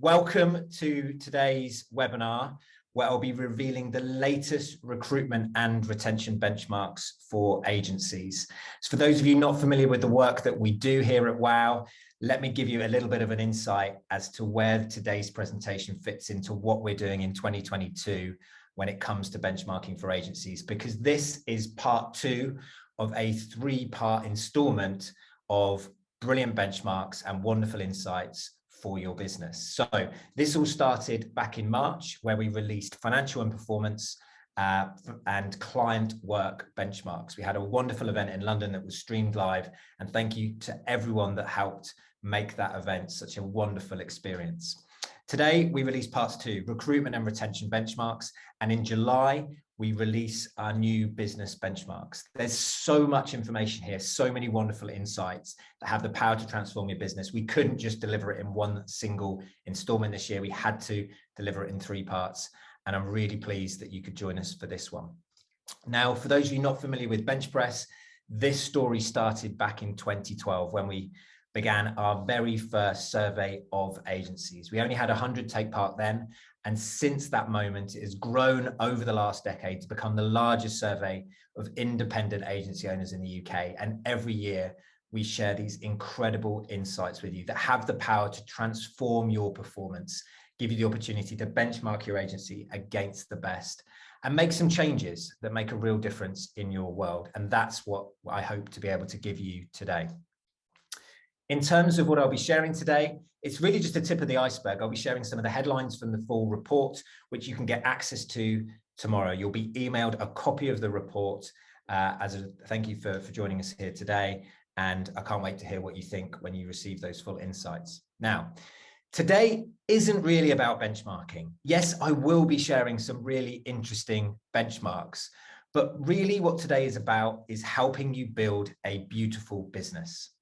Welcome to today's webinar, where I'll be revealing the latest recruitment and retention benchmarks for agencies. So for those of you not familiar with the work that we do here at WOW, let me give you a little bit of an insight as to where today's presentation fits into what we're doing in 2022 when it comes to benchmarking for agencies, because this is part two of a three-part installment of brilliant benchmarks and wonderful insights for your business. So this all started back in March, where we released financial and performance and client work benchmarks. We had a wonderful event in London that was streamed live, and thank you to everyone that helped make that event such a wonderful experience. Today, we release parts two, recruitment and retention benchmarks, and in July, we release our new business benchmarks. There's so much information here, so many wonderful insights that have the power to transform your business. We couldn't just deliver it in one single installment this year. We had to deliver it in three parts, and I'm really pleased that you could join us for this one. Now, for those of you not familiar with bench press, this story started back in 2012 when we began our very first survey of agencies. We only had 100 take part then, and since that moment, it has grown over the last decade to become the largest survey of independent agency owners in the UK. And every year, we share these incredible insights with you that have the power to transform your performance, give you the opportunity to benchmark your agency against the best, and make some changes that make a real difference in your world. And that's what I hope to be able to give you today. In terms of what I'll be sharing today, it's really just a tip of the iceberg. I'll be sharing some of the headlines from the full report, which you can get access to tomorrow. You'll be emailed a copy of the report as a thank you for joining us here today. And I can't wait to hear what you think when you receive those full insights. Now, today isn't really about benchmarking. Yes, I will be sharing some really interesting benchmarks, but really what today is about is helping you build a beautiful business.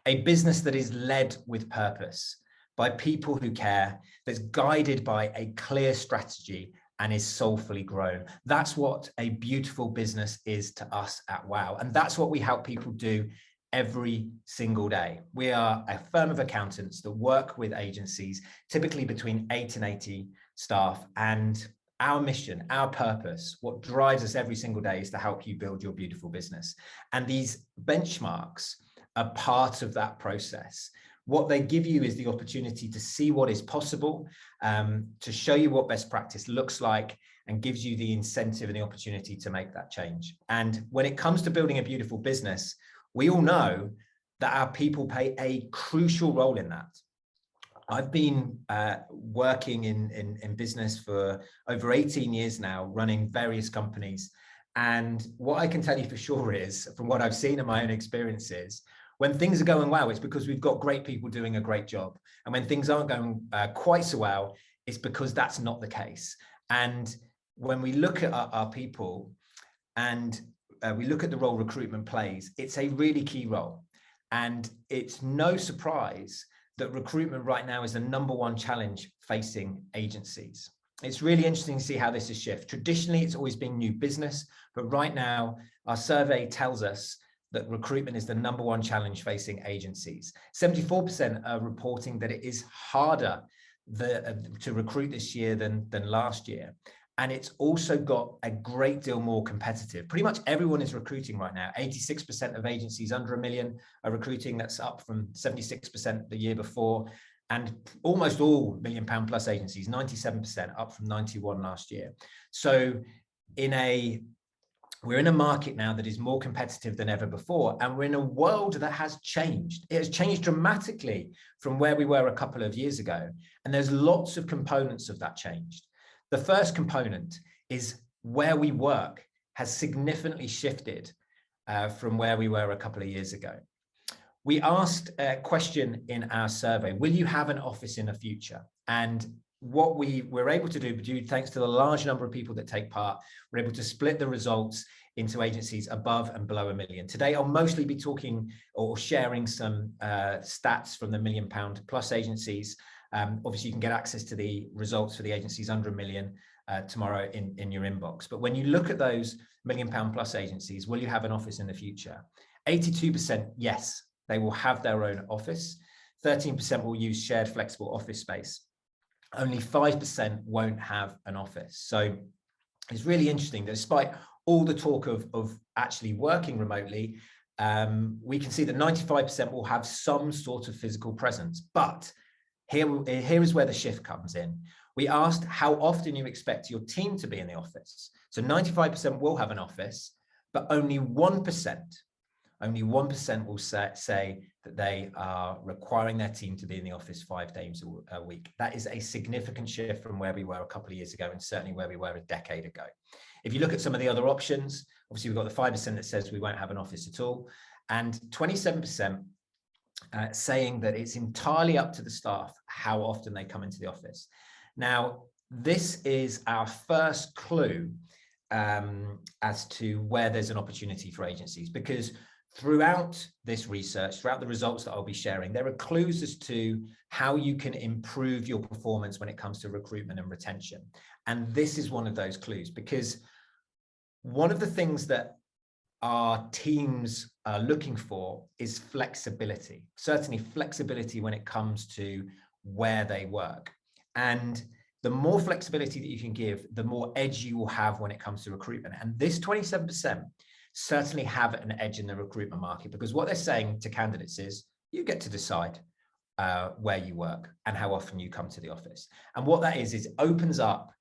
A business that is led with purpose, by people who care, that's guided by a clear strategy and is soulfully grown. That's what a beautiful business is to us at WOW. And that's what we help people do every single day. We are a firm of accountants that work with agencies, typically between 8 and 80 staff. And our mission, our purpose, what drives us every single day is to help you build your beautiful business. And these benchmarks are part of that process. What they give you is the opportunity to see what is possible, to show you what best practice looks like, and gives you the incentive and the opportunity to make that change. And when it comes to building a beautiful business, we all know that our people play a crucial role in that. I've been working in business for over 18 years now, running various companies. And what I can tell you for sure is, from what I've seen in my own experiences, when things are going well, it's because we've got great people doing a great job. And when things aren't going quite so well, it's because that's not the case. And when we look at our people and we look at the role recruitment plays, it's a really key role. And it's no surprise that recruitment right now is the #1 challenge facing agencies. It's really interesting to see how this has shifted. Traditionally, it's always been new business, but right now, our survey tells us that recruitment is the #1 challenge facing agencies. 74% are reporting that it is harder to recruit this year than last year. And it's also got a great deal more competitive. Pretty much everyone is recruiting right now. 86% of agencies under $1 million are recruiting. That's up from 76% the year before. And almost all £1 million plus agencies, 97%, up from 91 last year. So we're in a market now that is more competitive than ever before, and we're in a world that has changed. It has changed dramatically from where we were a couple of years ago, and there's lots of components of that changed. The first component is where we work has significantly shifted from where we were a couple of years ago. We asked a question in our survey, will you have an office in the future? And what we were able to do, thanks to the large number of people that take part, we're able to split the results into agencies above and below $1 million. Today, I'll mostly be talking or sharing some stats from the £1 million plus agencies. Obviously, you can get access to the results for the agencies under $1 million tomorrow in your inbox. But when you look at those £1 million plus agencies, will you have an office in the future? 82% yes, they will have their own office. 13% will use shared flexible office space. only 5% won't have an office. So it's really interesting that despite all the talk of actually working remotely, we can see that 95% will have some sort of physical presence. But here is where the shift comes in. We asked how often you expect your team to be in the office. So 95% will have an office, but only 1% will say that they are requiring their team to be in the office 5 days a week. That is a significant shift from where we were a couple of years ago, and certainly where we were a decade ago. If you look at some of the other options, obviously we've got the 5% that says we won't have an office at all, and 27% saying that it's entirely up to the staff how often they come into the office. Now, this is our first clue as to where there's an opportunity for agencies, because throughout this research, throughout the results that I'll be sharing, there are clues as to how you can improve your performance when it comes to recruitment and retention. And this is one of those clues, because one of the things that our teams are looking for is flexibility, certainly flexibility when it comes to where they work. And the more flexibility that you can give, the more edge you will have when it comes to recruitment. And this 27% certainly have an edge in the recruitment market, because what they're saying to candidates is you get to decide where you work and how often you come to the office. And what that is opens up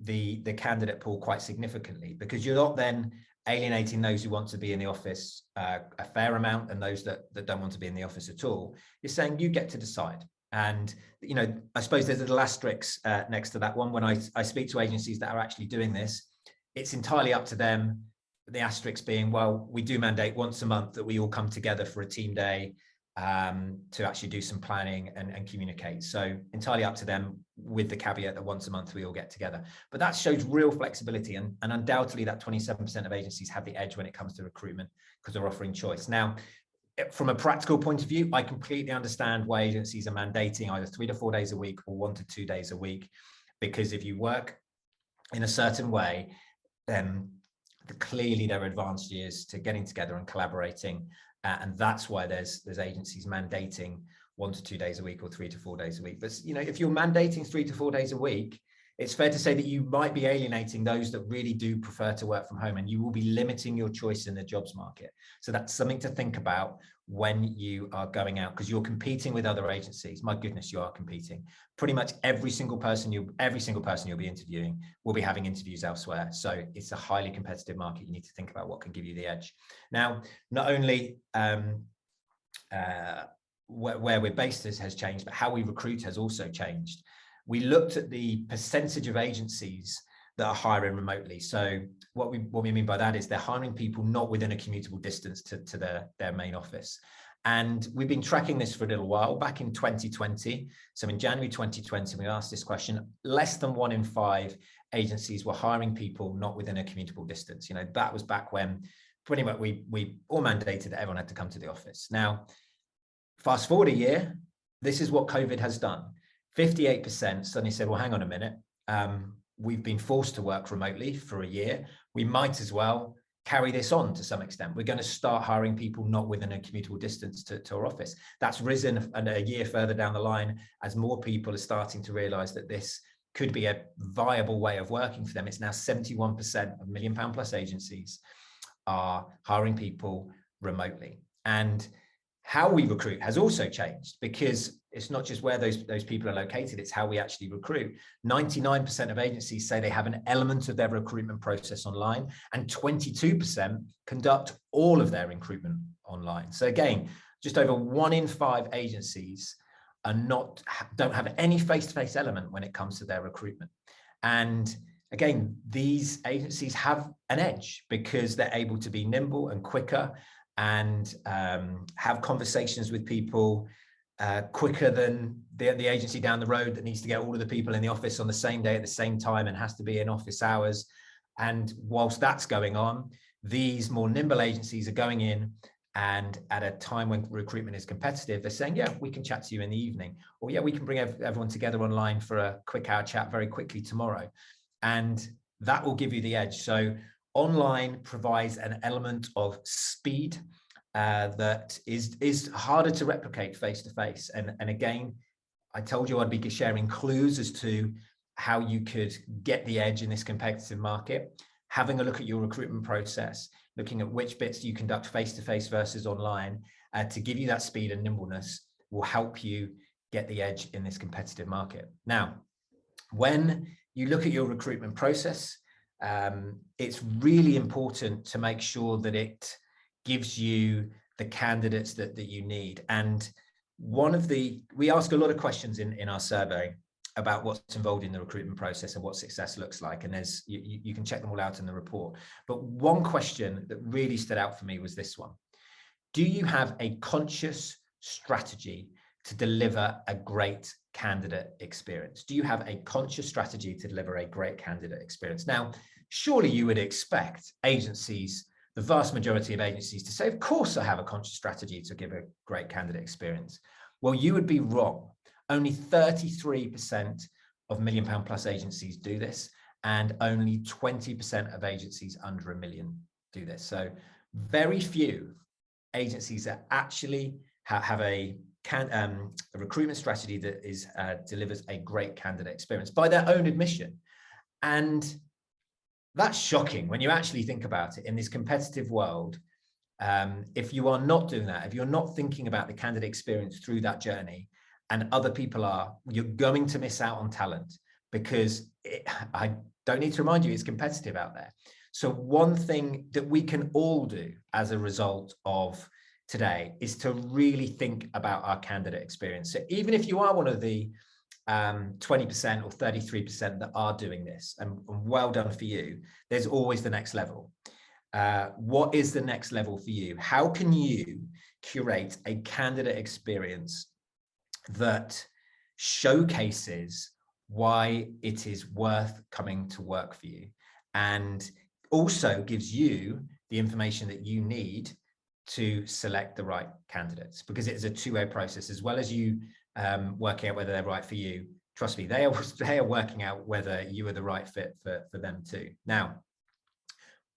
the candidate pool quite significantly, because you're not then alienating those who want to be in the office a fair amount and those that don't want to be in the office at all. You're saying you get to decide. And, you know, I suppose there's a little asterisk next to that one. When I speak to agencies that are actually doing this, it's entirely up to them. The asterisk being, well, we do mandate once a month that we all come together for a team day to actually do some planning and communicate. So entirely up to them, with the caveat that once a month we all get together. But that shows real flexibility, and undoubtedly that 27% of agencies have the edge when it comes to recruitment because they're offering choice. Now, from a practical point of view, I completely understand why agencies are mandating either 3 to 4 days a week or 1 to 2 days a week, because if you work in a certain way, then clearly there are advantages to getting together and collaborating, and that's why there's agencies mandating 1 to 2 days a week or 3 to 4 days a week. But you know, if you're mandating 3 to 4 days a week, it's fair to say that you might be alienating those that really do prefer to work from home, and you will be limiting your choice in the jobs market. So that's something to think about when you are going out, because you're competing with other agencies. My goodness, you are competing. Pretty much every single person you'll be interviewing will be having interviews elsewhere. So it's a highly competitive market. You need to think about what can give you the edge. Now, not only where we're based has changed, but how we recruit has also changed. We looked at the percentage of agencies that are hiring remotely. So what we mean by that is they're hiring people not within a commutable distance to their main office. And we've been tracking this for a little while. Back in 2020, so in January 2020, we asked this question, less than 1 in 5 agencies were hiring people not within a commutable distance. You know, that was back when pretty much we all mandated that everyone had to come to the office. Now, fast forward a year, this is what COVID has done. 58% suddenly said, well, hang on a minute. We've been forced to work remotely for a year. We might as well carry this on to some extent. We're going to start hiring people not within a commutable distance to our office. That's risen a year further down the line as more people are starting to realize that this could be a viable way of working for them. It's now 71% of £1 million plus agencies are hiring people remotely. And how we recruit has also changed, because it's not just where those people are located, it's how we actually recruit. 99% of agencies say they have an element of their recruitment process online, and 22% conduct all of their recruitment online. So again, just over 1 in 5 agencies don't have any face-to-face element when it comes to their recruitment. And again, these agencies have an edge because they're able to be nimble and quicker and have conversations with people quicker than the agency down the road that needs to get all of the people in the office on the same day at the same time and has to be in office hours. And whilst that's going on, these more nimble agencies are going in, and at a time when recruitment is competitive, they're saying, yeah, we can chat to you in the evening, or yeah, we can bring everyone together online for a quick hour chat very quickly tomorrow. And that will give you the edge. So online provides an element of speed that is harder to replicate face to face. And again, I told you I'd be sharing clues as to how you could get the edge in this competitive market, having a look at your recruitment process, looking at which bits you conduct face-to-face versus online, to give you that speed and nimbleness will help you get the edge in this competitive market. Now, when you look at your recruitment process, it's really important to make sure that it gives you the candidates that you need. And we ask a lot of questions in our survey about what's involved in the recruitment process and what success looks like. And you can check them all out in the report. But one question that really stood out for me was this one. Do you have a conscious strategy to deliver a great candidate experience? Do you have a conscious strategy to deliver a great candidate experience? Now, surely you would expect agencies, the vast majority of agencies, to say, of course I have a conscious strategy to give a great candidate experience. Well, you would be wrong. Only 33% of £1 million plus agencies do this, and only 20% of agencies under £1 million do this. So very few agencies that actually have a recruitment strategy that delivers a great candidate experience by their own admission. And that's shocking when you actually think about it in this competitive world. If you are not doing that, if you're not thinking about the candidate experience through that journey, and other people are, you're going to miss out on talent, because I don't need to remind you, it's competitive out there. So one thing that we can all do as a result of today is to really think about our candidate experience. So even if you are one of the 20% or 33% that are doing this, and well done for you, there's always the next level. What is the next level for you? How can you curate a candidate experience that showcases why it is worth coming to work for you, and also gives you the information that you need to select the right candidates? Because it is a two-way process. As well as you working out whether they're right for you, trust me, they are working out whether you are the right fit for them too. Now,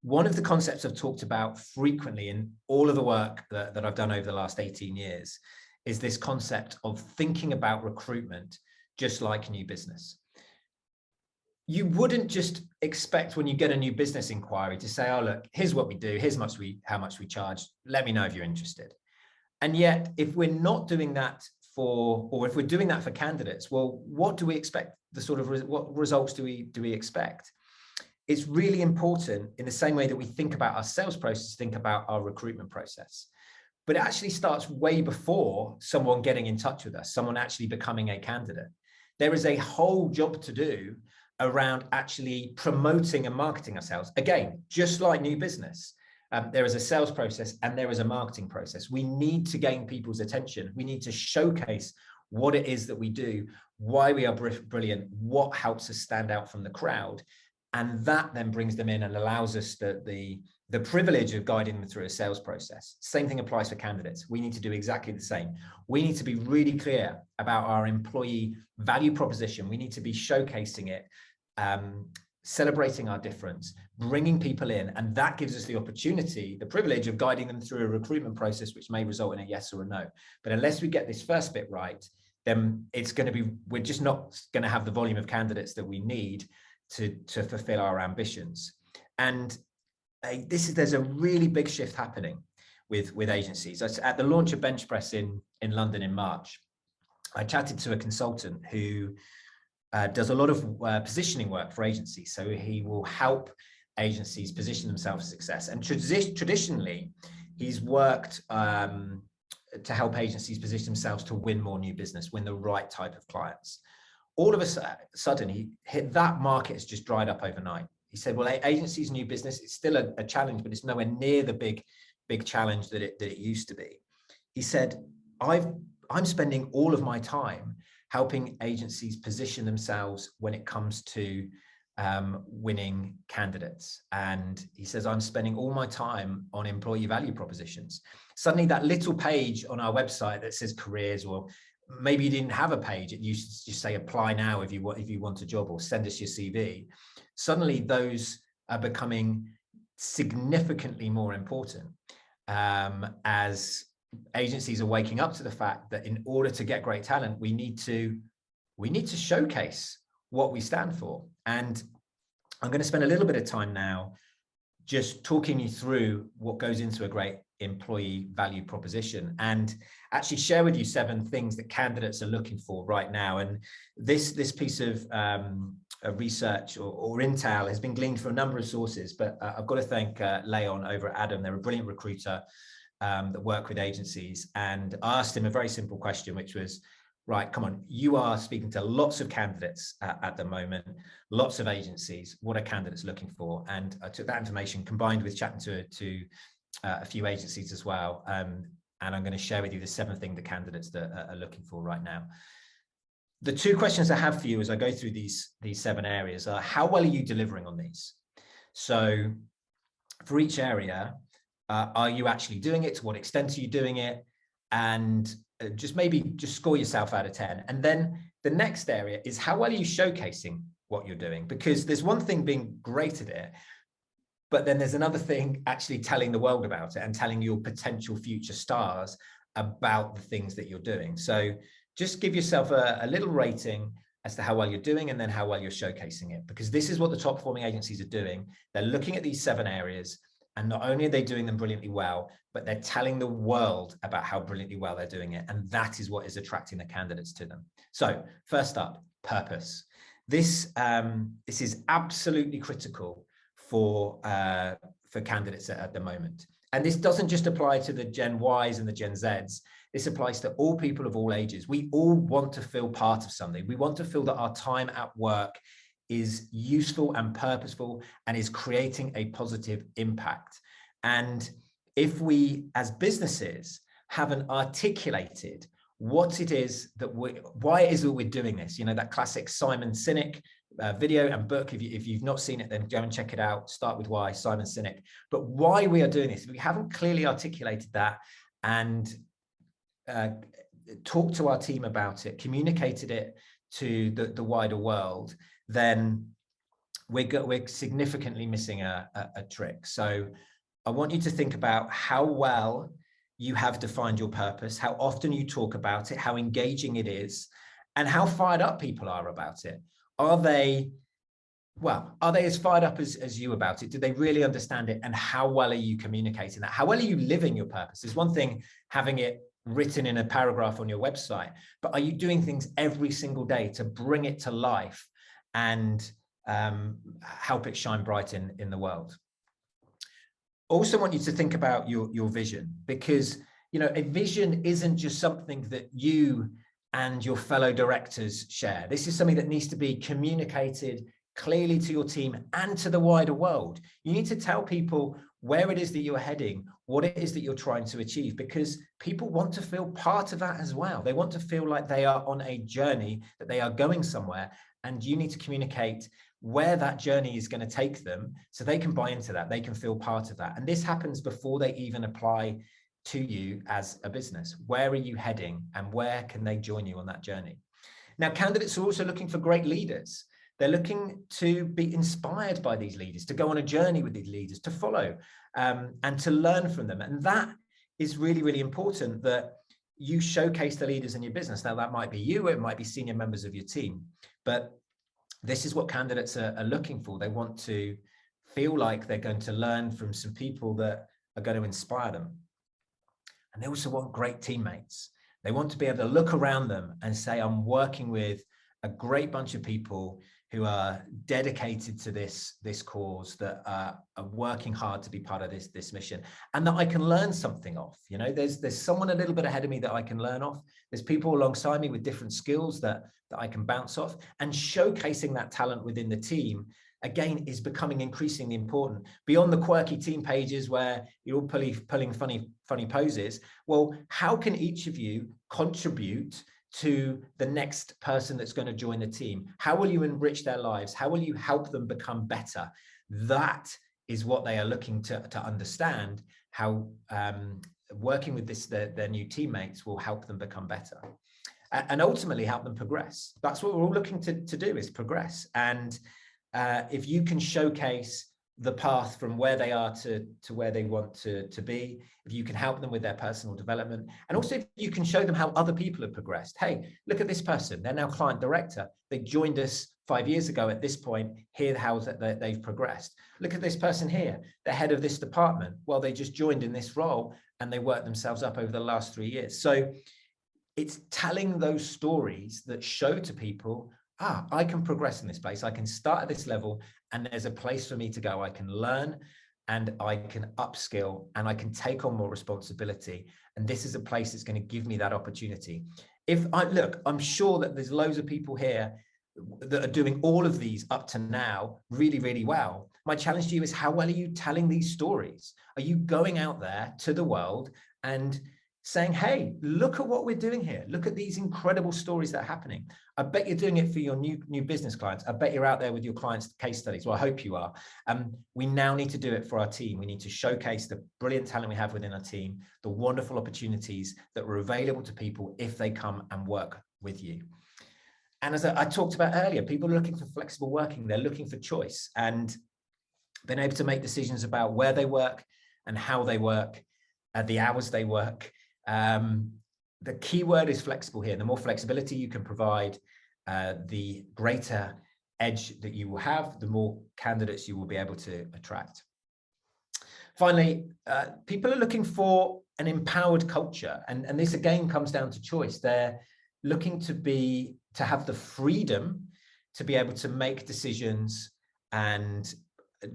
one of the concepts I've talked about frequently in all of the work that I've done over the last 18 years is this concept of thinking about recruitment just like new business. You wouldn't just expect when you get a new business inquiry to say, oh, look, here's what we do, here's how much we charge, let me know if you're interested. And yet, if we're not doing that or if we're doing that for candidates, well, what do we expect? What results do we expect? It's really important, in the same way that we think about our sales process, think about our recruitment process. But it actually starts way before someone getting in touch with us, someone actually becoming a candidate. There is a whole job to do around actually promoting and marketing ourselves. Again, just like new business, there is a sales process and there is a marketing process. We need to gain people's attention. We need to showcase what it is that we do, why we are brilliant, what helps us stand out from the crowd. And that then brings them in and allows us the privilege of guiding them through a sales process. Same thing applies for candidates. We need to do exactly the same. We need to be really clear about our employee value proposition. We need to be showcasing it, celebrating our difference, bringing people in, and that gives us the opportunity, the privilege of guiding them through a recruitment process, which may result in a yes or a no. But unless we get this first bit right, then we're just not going to have the volume of candidates that we need to fulfill our ambitions. And there's a really big shift happening with agencies. At the launch of Benchpress in London in March, I chatted to a consultant who does a lot of positioning work for agencies. So he will help agencies position themselves for success. And traditionally, he's worked to help agencies position themselves to win more new business, win the right type of clients. All of a sudden, he hit that market has just dried up overnight. He said, well, agencies, new business, it's still a challenge, but it's nowhere near the big challenge that it used to be. He said, I'm spending all of my time helping agencies position themselves when it comes to winning candidates. And he says, I'm spending all my time on employee value propositions. Suddenly that little page on our website that says careers, or maybe you didn't have a page, it used to just say apply now if you want a job, or send us your CV. Suddenly those are becoming significantly more important as agencies are waking up to the fact that in order to get great talent, we need to showcase what we stand for. And I'm going to spend a little bit of time now just talking you through what goes into a great employee value proposition, and actually share with you 7 things that candidates are looking for right now. And this piece of research or intel has been gleaned from a number of sources, but I've got to thank Leon over at Adam. They're a brilliant recruiter that work with agencies, and I asked him a very simple question, which was, right, come on, you are speaking to lots of candidates at the moment, lots of agencies. What are candidates looking for? And I took that information combined with chatting to a few agencies as well. And I'm going to share with you the 7th thing that candidates that are looking for right now. The 2 questions I have for you as I go through these 7 areas are, how well are you delivering on these? So for each area, are you actually doing it? To what extent are you doing it? And just score yourself out of 10. And then the next area is, how well are you showcasing what you're doing? Because there's one thing being great at it, but then there's another thing actually telling the world about it and telling your potential future stars about the things that you're doing. So just give yourself a little rating as to how well you're doing, and then how well you're showcasing it, because this is what the top performing agencies are doing. They're looking at these 7 areas, and not only are they doing them brilliantly well, but they're telling the world about how brilliantly well they're doing it. And that is what is attracting the candidates to them. So first up, purpose. This is absolutely critical for candidates at the moment. And this doesn't just apply to the Gen Ys and the Gen Zs. This applies to all people of all ages. We all want to feel part of something. We want to feel that our time at work is useful and purposeful and is creating a positive impact. And if we as businesses haven't articulated what it is that why it is that we're doing this, that classic Simon Sinek video and book, if you've not seen it, then go and check it out. Start with Why, Simon Sinek. But why we are doing this, if we haven't clearly articulated that and talked to our team about it, communicated it to the wider world, then we're significantly missing a trick. So I want you to think about how well you have defined your purpose, how often you talk about it, how engaging it is, and how fired up people are about it. Are they as fired up as you about it? Do they really understand it? And how well are you communicating that? How well are you living your purpose? There's one thing having it written in a paragraph on your website, but are you doing things every single day to bring it to life and help it shine bright in the world? Also want you to think about your vision, because a vision isn't just something that you and your fellow directors share. This is something that needs to be communicated clearly to your team and to the wider world. You need to tell people where it is that you're heading, what it is that you're trying to achieve, because people want to feel part of that as well. They want to feel like they are on a journey, that they are going somewhere, and you need to communicate where that journey is going to take them so they can buy into that, they can feel part of that. And this happens before they even apply to you as a business. Where are you heading and where can they join you on that journey? Now, candidates are also looking for great leaders. They're looking to be inspired by these leaders, to go on a journey with these leaders, to follow and to learn from them. And that is really, really important, that you showcase the leaders in your business. Now, that might be you, it might be senior members of your team, but this is what candidates are looking for. They want to feel like they're going to learn from some people that are going to inspire them. And they also want great teammates. They want to be able to look around them and say, I'm working with a great bunch of people who are dedicated to this cause, that are working hard to be part of this mission, and that I can learn something off. There's someone a little bit ahead of me that I can learn off. There's people alongside me with different skills that I can bounce off, and showcasing that talent within the team, again, is becoming increasingly important. Beyond the quirky team pages where you're all pulling funny poses, well, how can each of you contribute to the next person that's going to join the team? How will you enrich their lives? How will you help them become better? That is what they are looking to understand, how working with their new teammates will help them become better and ultimately help them progress. That's what we're all looking to do, is progress. And if you can showcase the path from where they are to where they want to be, if you can help them with their personal development, and also if you can show them how other people have progressed. Hey, look at this person. They're now client director. They joined us 5 years ago at this point. Here, how they've progressed. Look at this person here. They're head of this department. Well, they just joined in this role and they worked themselves up over the last 3 years. So it's telling those stories that show to people, I can progress in this place. I can start at this level and there's a place for me to go. I can learn and I can upskill and I can take on more responsibility. And this is a place that's going to give me that opportunity. I'm sure that there's loads of people here that are doing all of these up to now really, really well. My challenge to you is, how well are you telling these stories? Are you going out there to the world and saying, hey, look at what we're doing here. Look at these incredible stories that are happening. I bet you're doing it for your new business clients. I bet you're out there with your clients' case studies. Well, I hope you are. We now need to do it for our team. We need to showcase the brilliant talent we have within our team, the wonderful opportunities that are available to people if they come and work with you. And as I talked about earlier, people are looking for flexible working. They're looking for choice and being able to make decisions about where they work and how they work, the hours they work. The key word is flexible here. The more flexibility you can provide, the greater edge that you will have, the more candidates you will be able to attract. Finally, people are looking for an empowered culture. And this again comes down to choice. They're looking to have the freedom to be able to make decisions and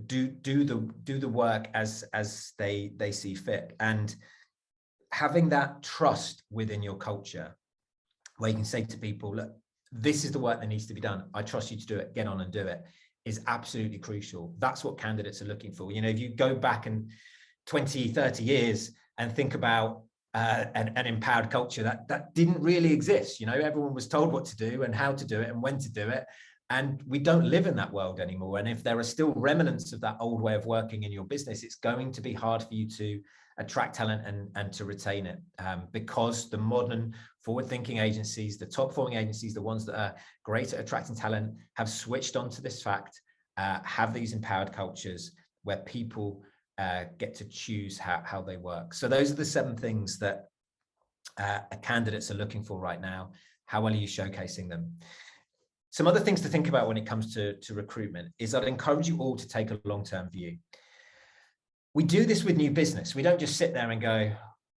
do the work as they see fit. And having that trust within your culture where you can say to people, look, this is the work that needs to be done. I trust you to do it. Get on and do it, is absolutely crucial. That's what candidates are looking for. You know, if you go back and 20, 30 years and think about an empowered culture, that didn't really exist. You know, everyone was told what to do and how to do it and when to do it. And we don't live in that world anymore. And if there are still remnants of that old way of working in your business, it's going to be hard for you to attract talent and to retain it, because the modern forward-thinking agencies, the top-performing agencies, the ones that are great at attracting talent, have switched on to this fact, have these empowered cultures where people get to choose how they work. So those are the 7 things that candidates are looking for right now. How well are you showcasing them? Some other things to think about when it comes to recruitment is I'd encourage you all to take a long-term view. We do this with new business. We don't just sit there and go,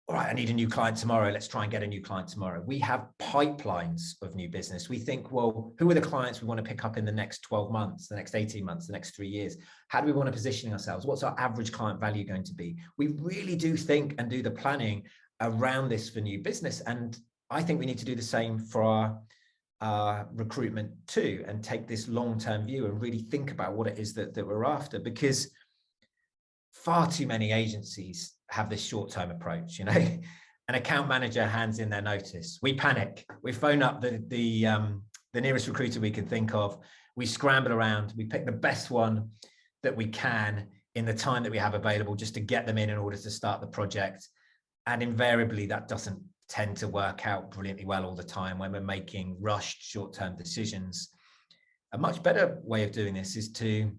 all right, I need a new client tomorrow. Let's try and get a new client tomorrow. We have pipelines of new business. We think, well, who are the clients we want to pick up in the next 12 months, the next 18 months, the next 3 years? How do we want to position ourselves? What's our average client value going to be? We really do think and do the planning around this for new business. And I think we need to do the same for our recruitment too, and take this long-term view and really think about what it is that we're after, because far too many agencies have this short-term approach. You know, an account manager hands in their notice. We panic. We phone up the nearest recruiter we can think of. We scramble around. We pick the best one that we can in the time that we have available just to get them in order to start the project. And invariably, that doesn't tend to work out brilliantly well all the time when we're making rushed short-term decisions. A much better way of doing this is to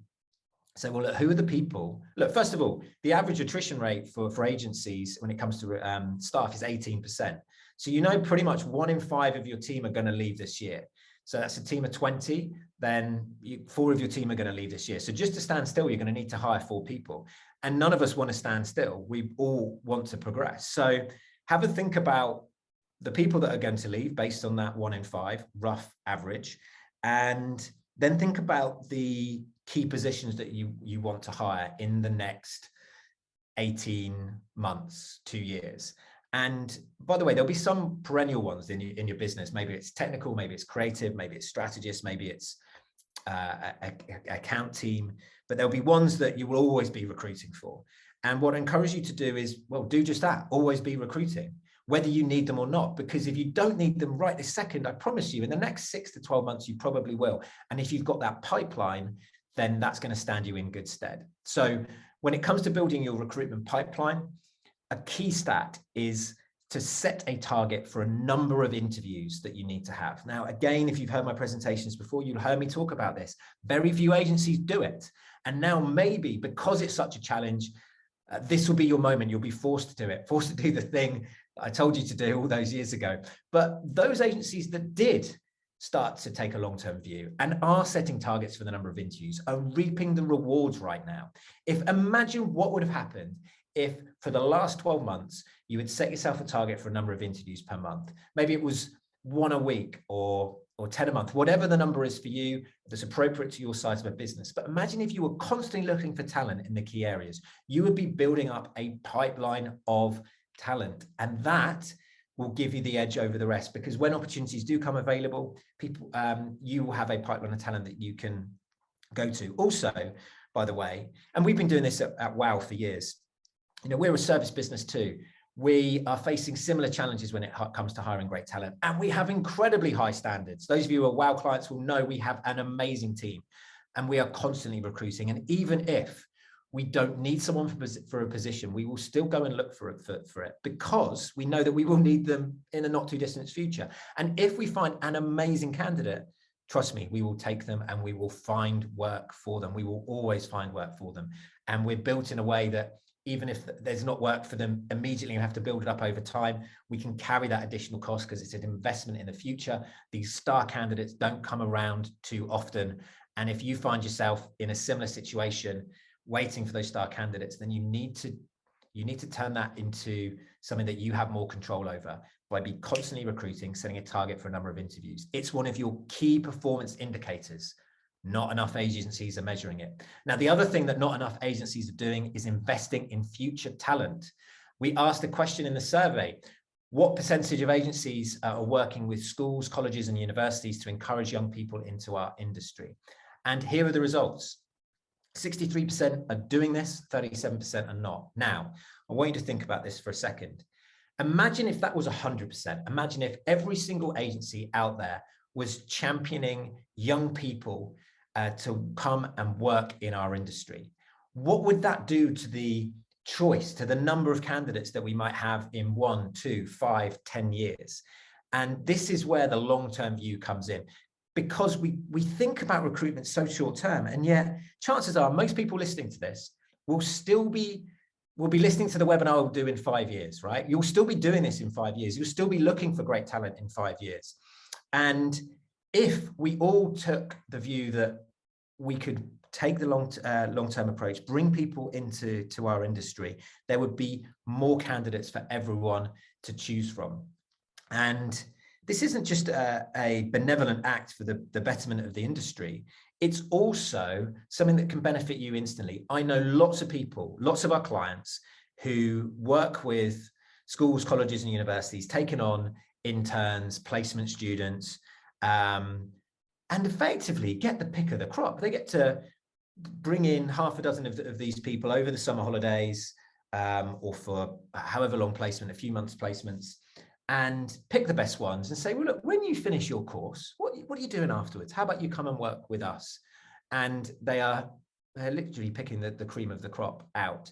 say, well, look, who are the people? Look, first of all, the average attrition rate for agencies when it comes to staff is 18%. So you know pretty much 1 in 5 of your team are going to leave this year. So that's a team of 20, then 4 of your team are going to leave this year. So just to stand still, you're going to need to hire 4 people. And none of us want to stand still. We all want to progress. So have a think about the people that are going to leave based on that 1 in 5 rough average. And then think about the key positions that you want to hire in the next 18 months, 2 years. And by the way, there'll be some perennial ones in your business. Maybe it's technical, maybe it's creative, maybe it's strategist, maybe it's account team, but there'll be ones that you will always be recruiting for. And what I encourage you to do is, well, do just that, always be recruiting, whether you need them or not, because if you don't need them right this second, I promise you in the next 6 to 12 months, you probably will. And if you've got that pipeline, then that's going to stand you in good stead. So when it comes to building your recruitment pipeline, a key stat is to set a target for a number of interviews that you need to have. Now, again, if you've heard my presentations before, you'll heard me talk about this. Very few agencies do it. And now maybe because it's such a challenge, this will be your moment. You'll be forced to do it, forced to do the thing I told you to do all those years ago. But those agencies that did start to take a long-term view and are setting targets for the number of interviews are reaping the rewards right now. Imagine what would have happened if for the last 12 months, you would set yourself a target for a number of interviews per month. Maybe it was 1 a week or 10 a month, whatever the number is for you that's appropriate to your size of a business. But imagine if you were constantly looking for talent in the key areas, you would be building up a pipeline of talent, and that will give you the edge over the rest, because when opportunities do come available, you will have a pipeline of talent that you can go to. Also, by the way, and we've been doing this at WOW for years, we're a service business too. We are facing similar challenges when it comes to hiring great talent, and we have incredibly high standards. Those of you who are WOW clients will know we have an amazing team, and we are constantly recruiting. And even if we don't need someone for a position, we will still go and look for it because we know that we will need them in a not too distant future. And if we find an amazing candidate, trust me, we will take them and we will find work for them. We will always find work for them. And we're built in a way that even if there's not work for them immediately, you have to build it up over time, we can carry that additional cost because it's an investment in the future. These star candidates don't come around too often. And if you find yourself in a similar situation, waiting for those star candidates, then you need to turn that into something that you have more control over by be constantly recruiting, setting a target for a number of interviews. It's one of your key performance indicators. Not enough agencies are measuring it. Now, the other thing that not enough agencies are doing is investing in future talent. We asked a question in the survey: what percentage of agencies are working with schools, colleges, and universities to encourage young people into our industry? And here are the results. 63% are doing this, 37% are not. Now, I want you to think about this for a second. Imagine if that was 100%. Imagine if every single agency out there was championing young people to come and work in our industry. What would that do to the choice, to the number of candidates that we might have in 1, 2, 5, 10 years? And this is where the long-term view comes in, because we think about recruitment so short-term, and yet chances are most people listening to this will be listening to the webinar we'll do in 5 years, right? You'll still be doing this in 5 years. You'll still be looking for great talent in 5 years. And if we all took the view that we could take the long-term approach, bring people into our industry, there would be more candidates for everyone to choose from. And this isn't just a benevolent act for the betterment of the industry. It's also something that can benefit you instantly. I know lots of people, lots of our clients who work with schools, colleges, and universities, taking on interns, placement students, and effectively get the pick of the crop. They get to bring in half a dozen of these people over the summer holidays, or for however long placement, a few months placements, and pick the best ones and say, well, look, when you finish your course, what are you doing afterwards? How about you come and work with us? And they're literally picking the cream of the crop out.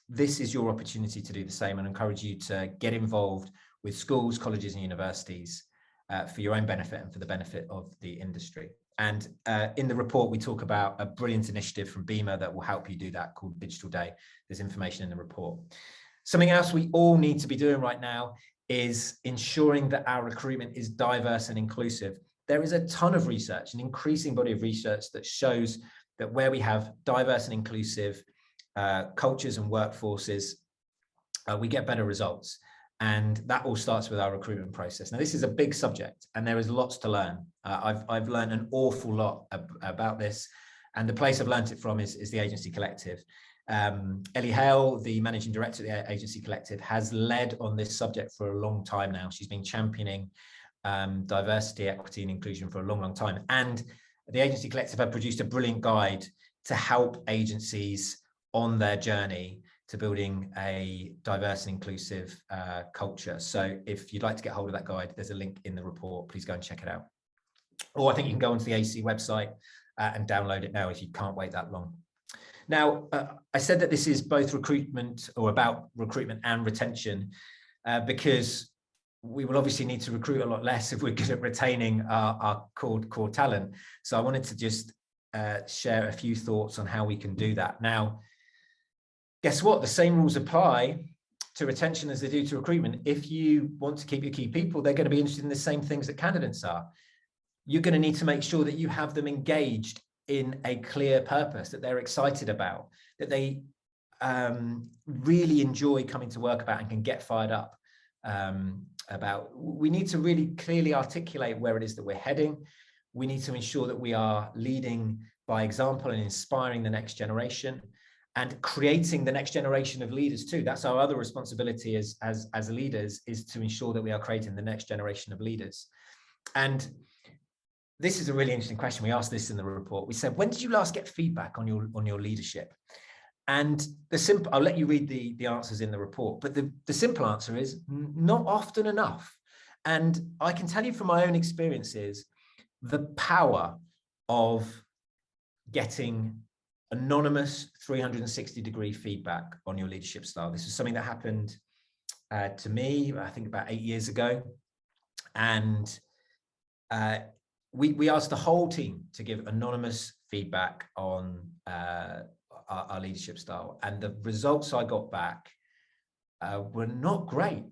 This is your opportunity to do the same, and encourage you to get involved with schools, colleges, and universities for your own benefit and for the benefit of the industry. And in the report, we talk about a brilliant initiative from Beamer that will help you do that, called Digital Day. There's information in the report. Something else we all need to be doing right now is ensuring that our recruitment is diverse and inclusive. There is a ton of research, an increasing body of research that shows that where we have diverse and inclusive cultures and workforces, we get better results. And that all starts with our recruitment process. Now, this is a big subject and there is lots to learn. I've learned an awful lot about this. And the place I've learned it from is the Agency Collective. Ellie Hale, the managing director of the Agency Collective, has led on this subject for a long time now. She's been championing diversity, equity, and inclusion for a long, long time. And the Agency Collective have produced a brilliant guide to help agencies on their journey to building a diverse and inclusive culture. So if you'd like to get hold of that guide, there's a link in the report. Please go and check it out. Or I think you can go onto the AC website and download it now if you can't wait that long. Now, I said that this is both recruitment, or about recruitment and retention. because we will obviously need to recruit a lot less if we're good at retaining our core talent. So I wanted to just share a few thoughts on how we can do that. Now, guess what? The same rules apply to retention as they do to recruitment. If you want to keep your key people, they're going to be interested in the same things that candidates are. You're going to need to make sure that you have them engaged in a clear purpose, that they're excited about, that they really enjoy coming to work about and can get fired up about. We need to really clearly articulate where it is that we're heading. We need to ensure that we are leading by example and inspiring the next generation and creating the next generation of leaders too. That's our other responsibility as leaders, is to ensure that we are creating the next generation of leaders. And this is a really interesting question. We asked this in the report. We said, when did you last get feedback on your leadership? And I'll let you read the answers in the report, but the simple answer is not often enough. And I can tell you from my own experiences, the power of getting anonymous 360-degree feedback on your leadership style. This is something that happened to me, I think about 8 years ago. And we asked the whole team to give anonymous feedback on our leadership style. And the results I got back were not great.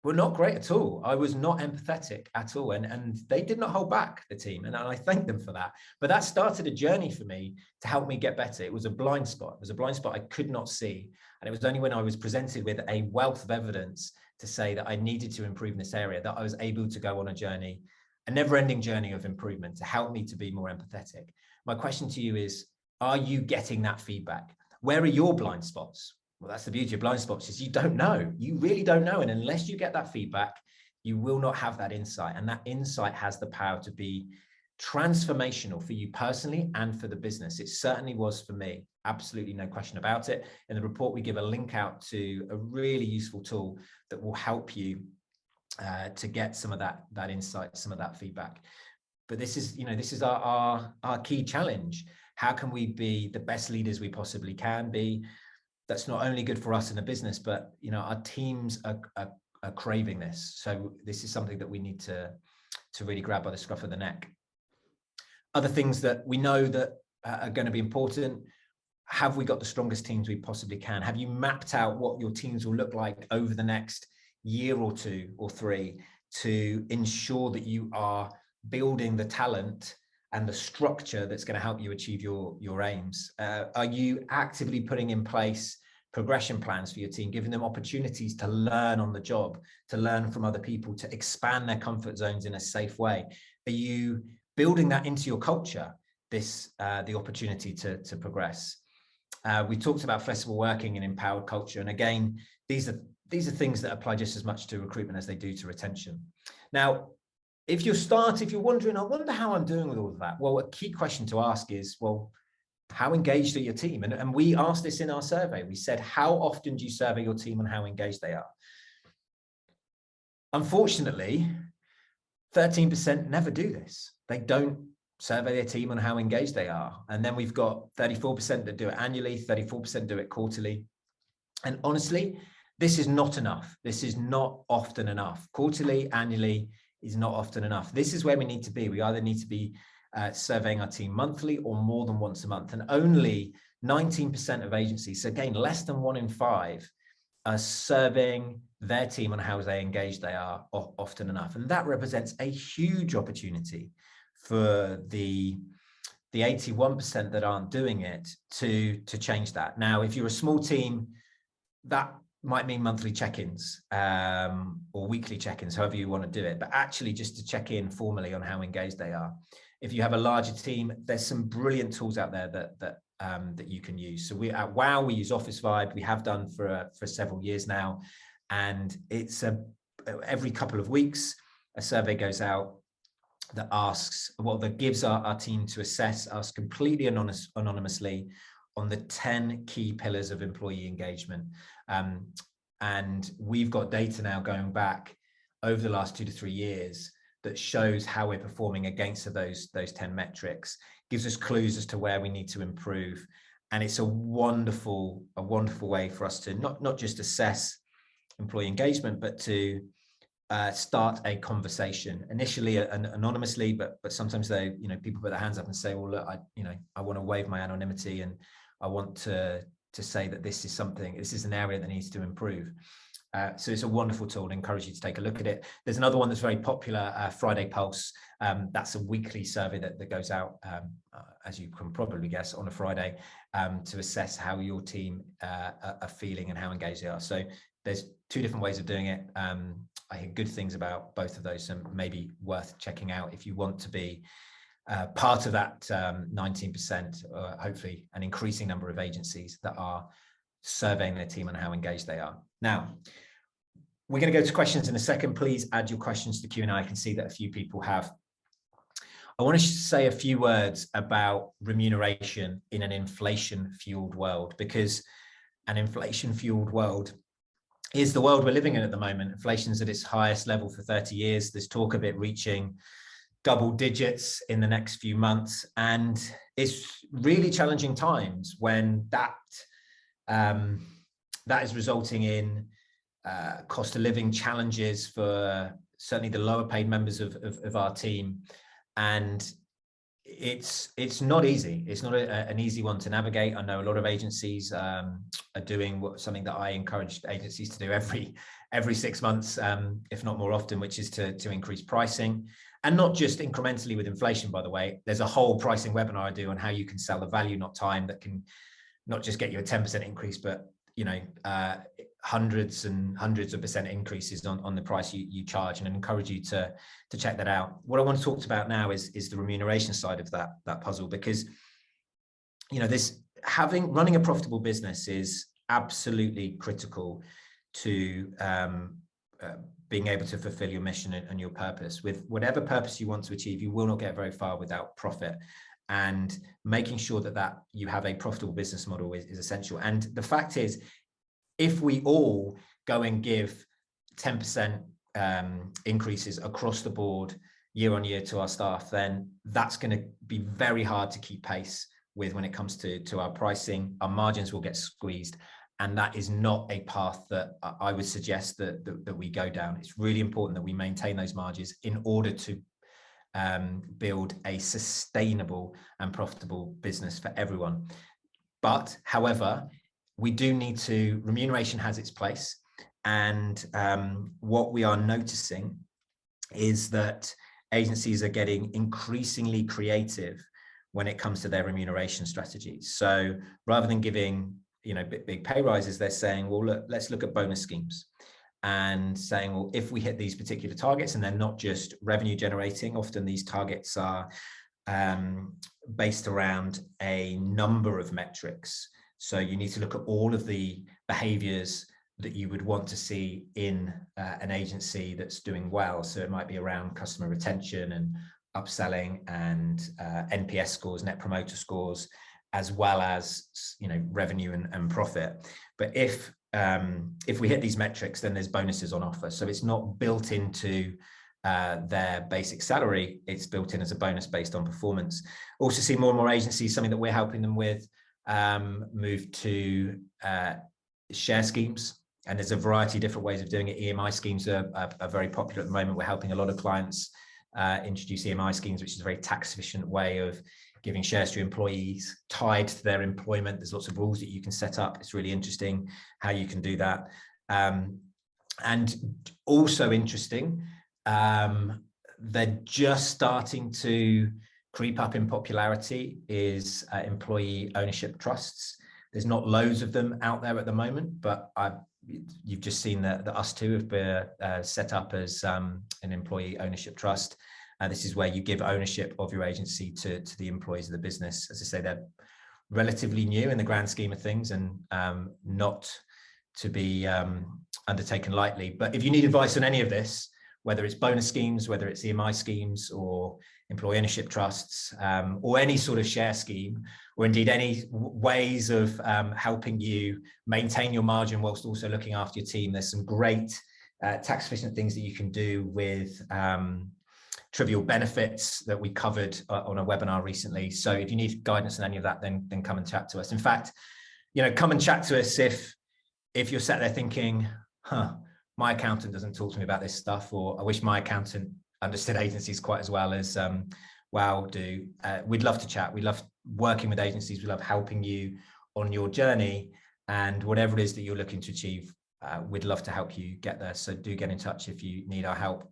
Were not great at all. I was not empathetic at all. And they did not hold back, the team. And I thank them for that. But that started a journey for me to help me get better. It was a blind spot. It was a blind spot I could not see. And it was only when I was presented with a wealth of evidence to say that I needed to improve in this area that I was able to go on a journey, a never-ending journey of improvement to help me to be more empathetic. My question to you is, are you getting that feedback? Where are your blind spots? Well, that's the beauty of blind spots, is you don't know. You really don't know. And unless you get that feedback, you will not have that insight. And that insight has the power to be transformational for you personally and for the business. It certainly was for me. Absolutely no question about it. In the report, we give a link out to a really useful tool that will help you to get some of that insight, some of that feedback. But this is our key challenge. How can we be the best leaders we possibly can be? That's not only good for us in the business, but our teams are craving this. So this is something that we need to really grab by the scruff of the neck. Other things that we know that are going to be important: have we got the strongest teams we possibly can? Have you mapped out what your teams will look like over the next year or 2 or 3 to ensure that you are building the talent and the structure that's going to help you achieve your aims? Are you actively putting in place progression plans for your team, giving them opportunities to learn on the job, to learn from other people, to expand their comfort zones in a safe way? Are you building that into your culture, the opportunity to progress? We talked about flexible working and empowered culture. And again, these are things that apply just as much to recruitment as they do to retention. Now, if you're wondering, I wonder how I'm doing with all of that. Well, a key question to ask is, well, how engaged are your team? And we asked this in our survey. We said, how often do you survey your team on how engaged they are? Unfortunately, 13% never do this. They don't survey their team on how engaged they are. And then we've got 34% that do it annually, 34% do it quarterly. And honestly, this is not enough. This is not often enough. Quarterly, annually is not often enough. This is where we need to be. We either need to be surveying our team monthly or more than once a month. And only 19% of agencies, so again, less than 1 in 5, are surveying their team on how engaged they are often enough. And that represents a huge opportunity for the 81% that aren't doing it to change that. Now, if you're a small team, that might mean monthly check-ins or weekly check-ins, however you want to do it, but actually just to check in formally on how engaged they are. If you have a larger team, there's some brilliant tools out there that you can use. So we at WOW, we use Office Vibe. We have done for several years now, and it's every couple of weeks a survey goes out that asks, that gives our team to assess us completely anonymously on the 10 key pillars of employee engagement. And we've got data now going back over the last 2 to 3 years that shows how we're performing against those 10 metrics, gives us clues as to where we need to improve. And it's a wonderful way for us to not just assess employee engagement, but to start a conversation initially anonymously, but sometimes they, people put their hands up and say, well, look, I want to waive my anonymity, and I want to say that this is an area that needs to improve. So it's a wonderful tool. I encourage you to take a look at it. There's another one that's very popular, Friday Pulse. That's a weekly survey that goes out, as you can probably guess, on a Friday, to assess how your team are feeling and how engaged they are. So there's two different ways of doing it. I hear good things about both of those, and maybe worth checking out if you want to be part of that 19%, hopefully an increasing number of agencies that are surveying their team and how engaged they are. Now, we're going to go to questions in a second. Please add your questions to Q&A. I can see that a few people have. I want to say a few words about remuneration in an inflation-fueled world, because an inflation-fueled world is the world we're living in at the moment. Inflation's at its highest level for 30 years. There's talk of it reaching double digits in the next few months. And it's really challenging times when that is resulting in cost of living challenges for certainly the lower paid members of our team. And it's not easy. It's not an easy one to navigate. I know a lot of agencies are doing something that I encourage agencies to do every 6 months, if not more often, which is to increase pricing. And not just incrementally with inflation, by the way. There's a whole pricing webinar I do on how you can sell the value, not time, that can not just get you a 10% increase, but hundreds and hundreds of percent increases on the price you charge. And I encourage you to check that out. What I want to talk about now is the remuneration side of that puzzle, because running a profitable business is absolutely critical to being able to fulfill your mission and your purpose. With whatever purpose you want to achieve, you will not get very far without profit. And making sure that you have a profitable business model is essential. And the fact is, if we all go and give 10% increases across the board year on year to our staff, then that's going to be very hard to keep pace with when it comes to our pricing. Our margins will get squeezed. And that is not a path that I would suggest that we go down. It's really important that we maintain those margins in order to build a sustainable and profitable business for everyone. But however, we do need remuneration has its place. And what we are noticing is that agencies are getting increasingly creative when it comes to their remuneration strategies. So rather than giving big pay rises, they're saying, well, let's look at bonus schemes, and saying, well, if we hit these particular targets, and they're not just revenue generating, often these targets are based around a number of metrics. So you need to look at all of the behaviors that you would want to see in an agency that's doing well. So it might be around customer retention and upselling and NPS scores, net promoter scores, as well as revenue and profit. But if we hit these metrics, then there's bonuses on offer. So it's not built into their basic salary, it's built in as a bonus based on performance. Also see more and more agencies, something that we're helping them with, move to share schemes. And there's a variety of different ways of doing it. EMI schemes are very popular at the moment. We're helping a lot of clients introduce EMI schemes, which is a very tax efficient way of giving shares to employees tied to their employment. There's lots of rules that you can set up. It's really interesting how you can do that. And also interesting, they're just starting to creep up in popularity is employee ownership trusts. There's not loads of them out there at the moment, but you've just seen that us two have been set up as an employee ownership trust. This is where you give ownership of your agency to the employees of the business. As I say, they're relatively new in the grand scheme of things, and not to be undertaken lightly. But if you need advice on any of this, whether it's bonus schemes, whether it's EMI schemes or employee ownership trusts, or any sort of share scheme, or indeed any ways of helping you maintain your margin whilst also looking after your team, there's some great tax efficient things that you can do with trivial benefits that we covered on a webinar recently. So if you need guidance on any of that, then come and chat to us. In fact, come and chat to us if you're sat there thinking, my accountant doesn't talk to me about this stuff, or I wish my accountant understood agencies quite as well as WOW do. We'd love to chat. We love working with agencies. We love helping you on your journey, and whatever it is that you're looking to achieve, we'd love to help you get there. So do get in touch if you need our help.